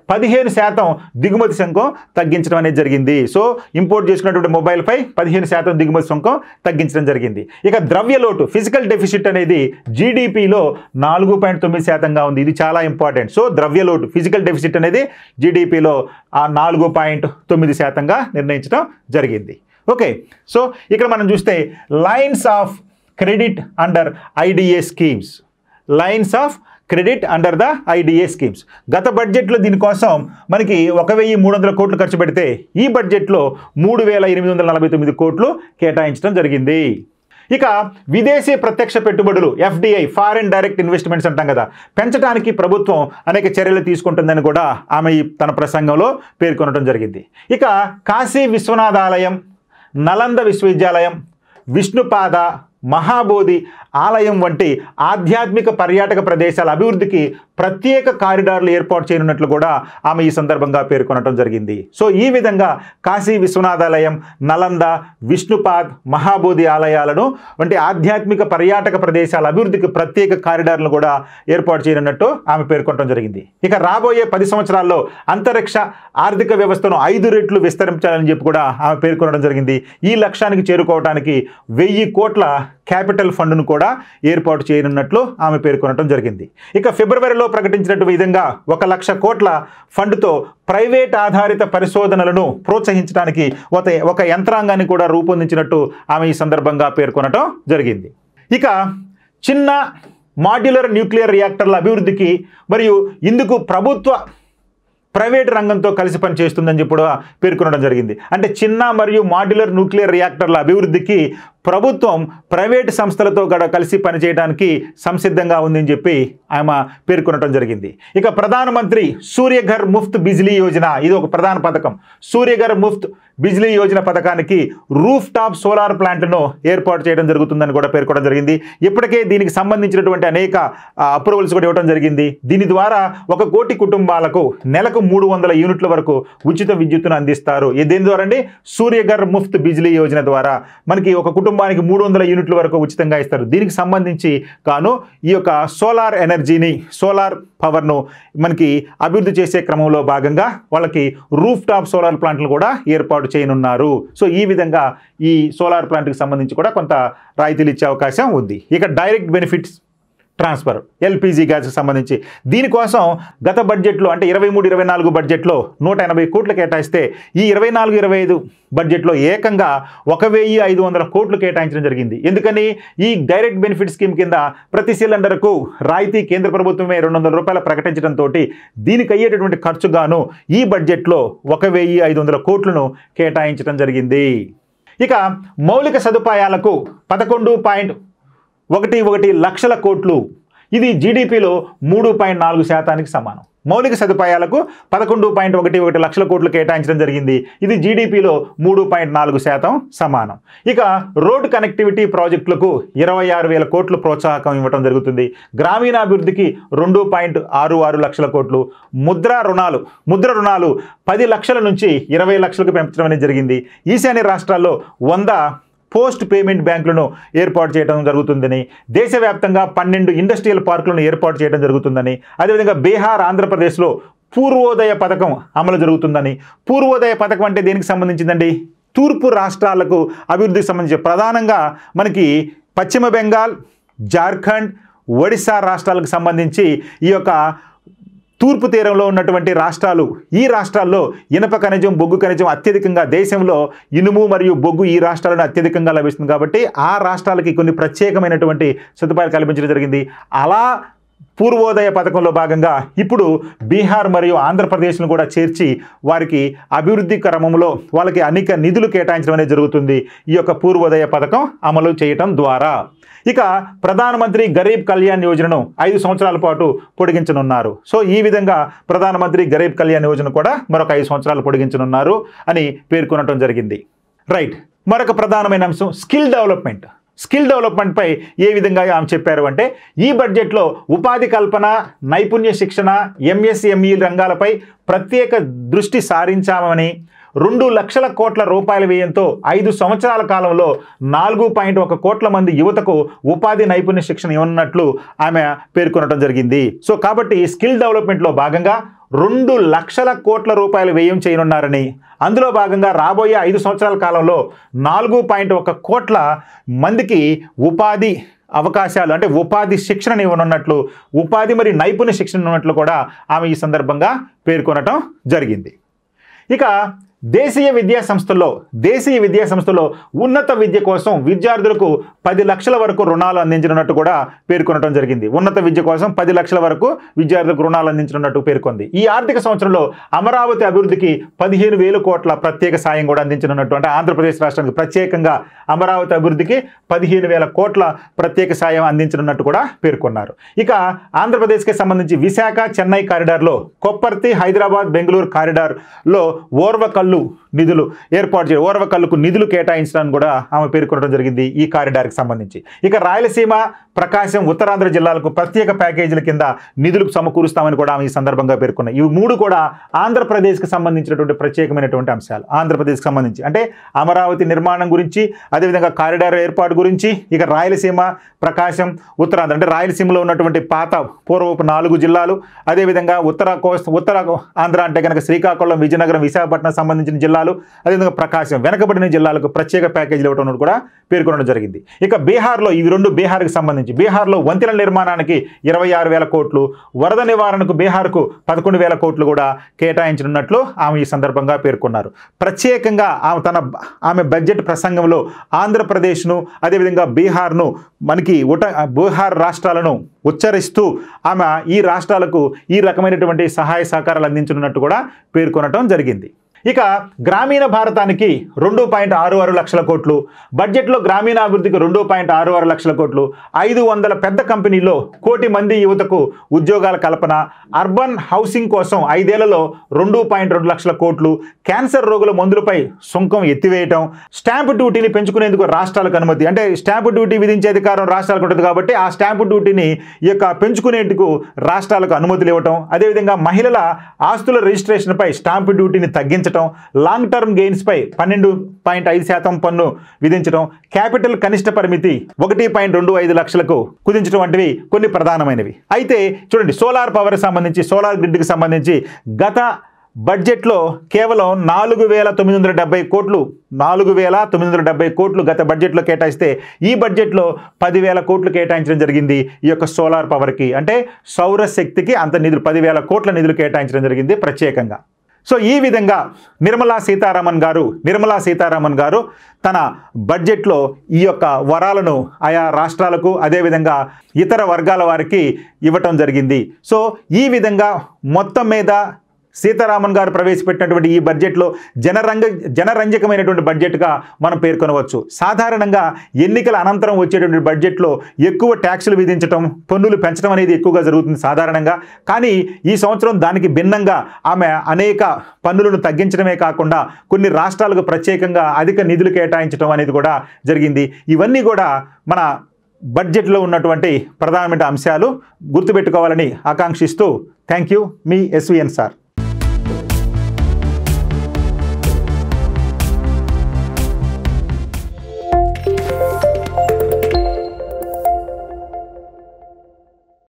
15% దిగుమతి సుంకం తగ్గించడం అనేది జరిగింది. సో ఇంపోర్ట్ చేసుకున్నటువంటి మొబైల్పై 15% దిగుమతి సుంకం తగ్గించడం జరిగింది. ఇక ద్రవ్యలోటు ఫిజికల్ డెఫిసిట్ అనేది జీడిపిలో 4.9%గా ఉంది. ఇది చాలా ఇంపార్టెంట్. సో ద్రవ్యలోటు ఫిజికల్ డెఫిసిట్ అనేది జీడిపిలో 4.9%గా నిర్ణయించడం జరిగింది. ఓకే, సో ఇక్కడ మనం చూస్తే lines of credit under IDA schemes, lines of credit under the IDA schemes. గత బడ్జెట్లో దీనికోసం మనకి 1300 కోట్లు ఖర్చు పెడితే ఈ బడ్జెట్లో 3849 కోట్లు కేటాయించడం జరిగింది. ఇక విదేశీ ప్రత్యక్ష పెట్టుబడులు ఎఫ్డిఐ, ఫారిన్ డైరెక్ట్ ఇన్వెస్ట్మెంట్స్ అంటాం కదా, పెంచడానికి ప్రభుత్వం అనేక చర్యలు తీసుకుంటుందని కూడా ఆమె తన ప్రసంగంలో పేర్కొనడం జరిగింది. ఇక కాశీ విశ్వనాథాలయం, నలంద విశ్వవిద్యాలయం, విష్ణుపాద, మహాబోధి ఆలయం వంటి ఆధ్యాత్మిక పర్యాటక ప్రదేశాల అభివృద్ధికి ప్రత్యేక కారిడార్లు ఏర్పాటు చేయనున్నట్లు కూడా ఆమె ఈ సందర్భంగా పేర్కొనడం జరిగింది. సో ఈ విధంగా కాశీ విశ్వనాథాలయం, నలంద, విష్ణుపాద్, మహాబోధి ఆలయాలను వంటి ఆధ్యాత్మిక పర్యాటక ప్రదేశాల అభివృద్ధికి ప్రత్యేక కారిడార్లను కూడా ఏర్పాటు చేయనున్నట్టు ఆమె పేర్కొనడం జరిగింది. ఇక రాబోయే 10 సంవత్సరాల్లో అంతరిక్ష ఆర్థిక వ్యవస్థను 5 రెట్లు విస్తరించాలని చెప్పి కూడా ఆమె పేర్కొనడం జరిగింది. ఈ లక్ష్యానికి చేరుకోవడానికి 1000 కోట్ల క్యాపిటల్ ఫండ్ను కూడా ఏర్పాటు చేయనున్నట్లు ఆమె పేర్కొనడం జరిగింది. ఇక ఫిబ్రవరిలో ప్రకటించినట్టు విధంగా 1 లక్ష కోట్ల ఫండ్తో ప్రైవేట్ ఆధారిత పరిశోధనలను ప్రోత్సహించడానికి ఒక యంత్రాంగాన్ని కూడా రూపొందించినట్టు ఆమె ఈ సందర్భంగా పేర్కొనడం జరిగింది. ఇక చిన్న మాడ్యులర్ న్యూక్లియర్ రియాక్టర్ల అభివృద్ధికి మరియు ఇందుకు ప్రైవేట్ రంగంతో కలిసి పనిచేస్తుందని చెప్పి కూడా పేర్కొనడం జరిగింది. అంటే చిన్న మరియు మాడ్యులర్ న్యూక్లియర్ రియాక్టర్ల అభివృద్ధికి ప్రభుత్వం ప్రైవేట్ సంస్థలతో కూడా కలిసి పనిచేయడానికి సంసిద్ధంగా ఉందని చెప్పి ఆమె పేర్కొనడం జరిగింది. ఇక ప్రధానమంత్రి సూర్యఘర్ ముఫ్త్ బిజ్లీ యోజన, ఇది ఒక ప్రధాన పథకం. సూర్యఘర్ ముఫ్త్ బిజ్లీ యోజన పథకానికి రూఫ్ టాప్ సోలార్ ప్లాంట్ను ఏర్పాటు చేయడం జరుగుతుందని కూడా పేర్కొనడం జరిగింది. ఇప్పటికే దీనికి సంబంధించినటువంటి అనేక అప్రూవల్స్ కూడా ఇవ్వడం జరిగింది. దీని ద్వారా 1 కోటి కుటుంబాలకు నెలకు 300 యూనిట్ల వరకు ఉచిత విద్యుత్తును అందిస్తారు. దేని ద్వారా అండి? సూర్యఘర్ ముఫ్త్ బిజ్లీ యోజన ద్వారా మనకి ఒక కుటుంబానికి 300 యూనిట్ల వరకు ఉచితంగా ఇస్తారు. దీనికి సంబంధించి గాను ఈ యొక్క సోలార్ ఎనర్జీని, సోలార్ పవర్ను మనకి అభివృద్ధి చేసే క్రమంలో భాగంగా వాళ్ళకి రూఫ్ టాప్ సోలార్ ప్లాంట్లు కూడా ఏర్పాటు చేయనున్నారు. సో ఈ విధంగా ఈ సోలార్ ప్లాంట్కి సంబంధించి కూడా కొంత రాయితీలు ఇచ్చే అవకాశం ఉంది. ఇక డైరెక్ట్ బెనిఫిట్స్ ట్రాన్స్ఫర్, ఎల్పిజి గ్యాస్కి సంబంధించి దీనికోసం గత బడ్జెట్లో అంటే 23-24 బడ్జెట్లో 180 కోట్లు కేటాయిస్తే ఈ 24-25 బడ్జెట్లో ఏకంగా 1500 కోట్లు కేటాయించడం జరిగింది. ఎందుకని? ఈ డైరెక్ట్ బెనిఫిట్ స్కీమ్ కింద ప్రతి సిలిండర్కు రాయితీ కేంద్ర ప్రభుత్వమే 200 రూపాయలు ప్రకటించడంతో దీనికి అయ్యేటటువంటి ఖర్చుగాను ఈ బడ్జెట్లో 1500 కోట్లను కేటాయించడం జరిగింది. ఇక మౌలిక సదుపాయాలకు 11.11 లక్షల కోట్లు, ఇది జీడిపిలో 3.4% సమానం. మౌలిక సదుపాయాలకు 11.11 లక్షల కోట్లు కేటాయించడం జరిగింది. ఇది జీడిపిలో 3.4% సమానం. ఇక రోడ్ కనెక్టివిటీ ప్రాజెక్టులకు 26,000 కోట్లు ప్రోత్సాహకం ఇవ్వడం జరుగుతుంది. గ్రామీణాభివృద్ధికి 2.66 లక్షల కోట్లు. ముద్ర రుణాలు 10 లక్షల నుంచి 20 లక్షలకు పెంచడం అనేది జరిగింది. ఈశాన్య రాష్ట్రాల్లో 100 పోస్ట్ పేమెంట్ బ్యాంకులను ఏర్పాటు చేయడం జరుగుతుందని, దేశవ్యాప్తంగా 12 ఇండస్ట్రియల్ పార్కులను ఏర్పాటు చేయడం జరుగుతుందని, అదేవిధంగా బీహార్, ఆంధ్రప్రదేశ్లో పూర్వోదయ పథకం అమలు జరుగుతుందని. పూర్వోదయ పథకం అంటే దేనికి సంబంధించిందండి? తూర్పు రాష్ట్రాలకు అభివృద్ధికి సంబంధించి ప్రధానంగా మనకి పశ్చిమ బెంగాల్, జార్ఖండ్, ఒడిశా రాష్ట్రాలకు సంబంధించి ఈ యొక్క తూర్పు తీరంలో ఉన్నటువంటి రాష్ట్రాలు, ఈ రాష్ట్రాల్లో ఇనుప ఖనిజం, బొగ్గు ఖనిజం అత్యధికంగా, దేశంలో ఇనుము మరియు బొగ్గు ఈ రాష్ట్రాలను అత్యధికంగా లభిస్తుంది కాబట్టి ఆ రాష్ట్రాలకి కొన్ని ప్రత్యేకమైనటువంటి సదుపాయాలు కల్పించడం జరిగింది. అలా పూర్వోదయ పథకంలో భాగంగా ఇప్పుడు బీహార్ మరియు ఆంధ్రప్రదేశ్ను కూడా చేర్చి వారికి అభివృద్ధి క్రమంలో వాళ్ళకి అనేక నిధులు కేటాయించడం అనేది జరుగుతుంది ఈ యొక్క పూర్వోదయ పథకం అమలు చేయటం ద్వారా. ఇక ప్రధానమంత్రి గరీబ్ కళ్యాణ్ యోజనను 5 సంవత్సరాల పాటు పొడిగించనున్నారు. సో ఈ విధంగా ప్రధానమంత్రి గరీబ్ కళ్యాణ్ యోజన కూడా మరొక 5 సంవత్సరాలు పొడిగించనున్నారు అని పేర్కొనడం జరిగింది. రైట్, మరొక ప్రధానమైన అంశం స్కిల్ డెవలప్మెంట్. స్కిల్ డెవలప్మెంట్పై ఏ విధంగా ఆమె చెప్పారు అంటే, ఈ బడ్జెట్లో ఉపాధి కల్పన, నైపుణ్య శిక్షణ, ఎంఎస్ఎంఈ రంగాలపై ప్రత్యేక దృష్టి సారించామని, 2 లక్షల కోట్ల రూపాయల వ్యయంతో 5 సంవత్సరాల కాలంలో 4.1 కోట్ల మంది యువతకు ఉపాధి నైపుణ్య శిక్షణ ఇవ్వనున్నట్లు ఆమె పేర్కొనడం జరిగింది. సో కాబట్టి స్కిల్ డెవలప్మెంట్లో భాగంగా 2 లక్షల కోట్ల రూపాయలు వ్యయం చేయనున్నారని, అందులో భాగంగా రాబోయే 5 సంవత్సరాల కాలంలో 4.1 కోట్ల మందికి ఉపాధి అవకాశాలు అంటే ఉపాధి శిక్షణ ఇవ్వనున్నట్లు, ఉపాధి మరియు నైపుణ్య శిక్షణ ఉన్నట్లు కూడా ఆమె ఈ సందర్భంగా పేర్కొనటం జరిగింది. ఇక దేశీయ విద్యా సంస్థల్లో ఉన్నత విద్య కోసం విద్యార్థులకు 10 లక్షల వరకు రుణాలు అందించనున్నట్టు కూడా పేర్కొనడం జరిగింది. ఉన్నత విద్య కోసం 10 లక్షల వరకు విద్యార్థులకు రుణాలు అందించనున్నట్టు పేర్కొంది. ఈ ఆర్థిక సంవత్సరంలో అమరావతి అభివృద్ధికి 15,000 కోట్ల ప్రత్యేక సాయం కూడా అందించనున్నట్టు, అంటే ఆంధ్రప్రదేశ్ రాష్ట్రానికి ప్రత్యేకంగా అమరావతి అభివృద్ధికి 15,000 కోట్ల ప్రత్యేక సాయం అందించనున్నట్టు కూడా పేర్కొన్నారు. ఇక ఆంధ్రప్రదేశ్కి సంబంధించి విశాఖ చెన్నై కారిడార్లో, కొప్పర్తి హైదరాబాద్ బెంగళూరు కారిడార్లో ఓర్వకల్లుకు నిధులు కేటాయించడానికి కూడా ఆమె పేర్కొనడం జరిగింది ఈ కారిడార్కి సంబంధించి. ఇక రాయలసీమ, ప్రకాశం, ఉత్తరాంధ్ర జిల్లాలకు ప్రత్యేక ప్యాకేజీల కింద నిధులు సమకూరుస్తామని కూడా ఆమె ఈ సందర్భంగా పేర్కొన్నాయి. ఇవి 3 కూడా ఆంధ్రప్రదేశ్కి సంబంధించినటువంటి ప్రత్యేకమైనటువంటి అంశాలు. ఆంధ్రప్రదేశ్కి సంబంధించి అంటే అమరావతి నిర్మాణం గురించి, అదేవిధంగా కారిడార్ ఏర్పాటు గురించి, ఇక రాయలసీమ, ప్రకాశం, ఉత్తరాంధ్ర అంటే రాయలసీమలో ఉన్నటువంటి పూర్వపు 4 జిల్లాలు, అదేవిధంగా ఉత్తర ఆంధ్ర అంటే కనుక శ్రీకాకుళం, విజయనగరం, విశాఖపట్నం సంబంధించిన జిల్లాలు, అదేవిధంగా ప్రకాశం వెనకబడిన జిల్లాలకు ప్రత్యేక ప్యాకేజీలు ఇవ్వడం కూడా పేర్కొనడం జరిగింది. ఇక బీహార్లో ఇవి 2 బీహార్కి సంబంధించి బీహార్లో వంతెన నిర్మాణానికి 26,000 కోట్లు, వరద నివారణకు బీహార్కు 11,000 కోట్లు కూడా కేటాయించనున్నట్లు ఆమె ఈ సందర్భంగా పేర్కొన్నారు. ప్రత్యేకంగా ఆమె బడ్జెట్ ప్రసంగంలో ఆంధ్రప్రదేశ్ను, అదేవిధంగా బీహార్ను, బీహార్ రాష్ట్రాలను ఉచ్చరిస్తూ ఆమె ఈ రాష్ట్రాలకు ఈ రకమైనటువంటి సహాయ సహకారాలు అందించనున్నట్టు కూడా పేర్కొనడం జరిగింది. ఇక గ్రామీణ భారతానికి 2.66 లక్షల కోట్లు, బడ్జెట్లో గ్రామీణాభివృద్ధికి 2.66 లక్షల కోట్లు, 500 పెద్ద కంపెనీల్లో 1 కోటి మంది యువతకు ఉద్యోగాల కల్పన, అర్బన్ హౌసింగ్ కోసం 5 ఏళ్లలో 2.2 లక్షల కోట్లు, క్యాన్సర్ రోగుల మందులపై సుంకం ఎత్తివేయటం, స్టాంపు డ్యూటీని పెంచుకునేందుకు రాష్ట్రాలకు అనుమతి, అంటే స్టాంపు డ్యూటీ విధించే అధికారం రాష్ట్రాలకు ఉంటుంది కాబట్టి ఆ స్టాంపు డ్యూటీని పెంచుకునేందుకు రాష్ట్రాలకు అనుమతులు ఇవ్వటం, అదేవిధంగా మహిళల ఆస్తుల రిజిస్ట్రేషన్పై స్టాంపు డ్యూటీని తగ్గించడం, లాంగ్ టర్మ్ గెయిన్స్ పై 12.5% పన్ను విధించడం, క్యాపిటల్ కనిష్ట పరిమితి 1.25 లక్షలకు కుదించడం వంటివి కొన్ని ప్రధానమైనవి. అయితే చూడండి, సోలార్ గ్రిడ్కి సంబంధించి గత బడ్జెట్లో కేవలం 4,970 కోట్లు గత బడ్జెట్లో కేటాయిస్తే ఈ బడ్జెట్లో 10,000 కోట్లు కేటాయించడం జరిగింది ఈ యొక్క సోలార్ పవర్కి, అంటే సౌరశక్తికి అంత నిధులు 10,000 కోట్ల నిధులు కేటాయించడం జరిగింది ప్రత్యేకంగా. సో ఈ విధంగా నిర్మలా సీతారామన్ గారు తన బడ్జెట్లో ఈ యొక్క వరాలను ఆయా రాష్ట్రాలకు, అదేవిధంగా ఇతర వర్గాల వారికి ఇవ్వటం జరిగింది. సో ఈ విధంగా మొత్తం మీద సీతారామన్ గారు ప్రవేశపెట్టినటువంటి ఈ బడ్జెట్లో జనరంజకమైనటువంటి బడ్జెట్గా మనం పేర్కొనవచ్చు. సాధారణంగా ఎన్నికల అనంతరం వచ్చేటువంటి బడ్జెట్లో ఎక్కువ ట్యాక్సులు విధించడం, పన్నులు పెంచడం అనేది ఎక్కువగా జరుగుతుంది సాధారణంగా. కానీ ఈ సంవత్సరం దానికి భిన్నంగా ఆమె అనేక పన్నులను తగ్గించడమే కాకుండా కొన్ని రాష్ట్రాలకు ప్రత్యేకంగా అధిక నిధులు కేటాయించడం అనేది కూడా జరిగింది. ఇవన్నీ కూడా మన బడ్జెట్లో ఉన్నటువంటి ప్రధానమైన అంశాలు గుర్తుపెట్టుకోవాలని ఆకాంక్షిస్తూ thank you, me SVN sir.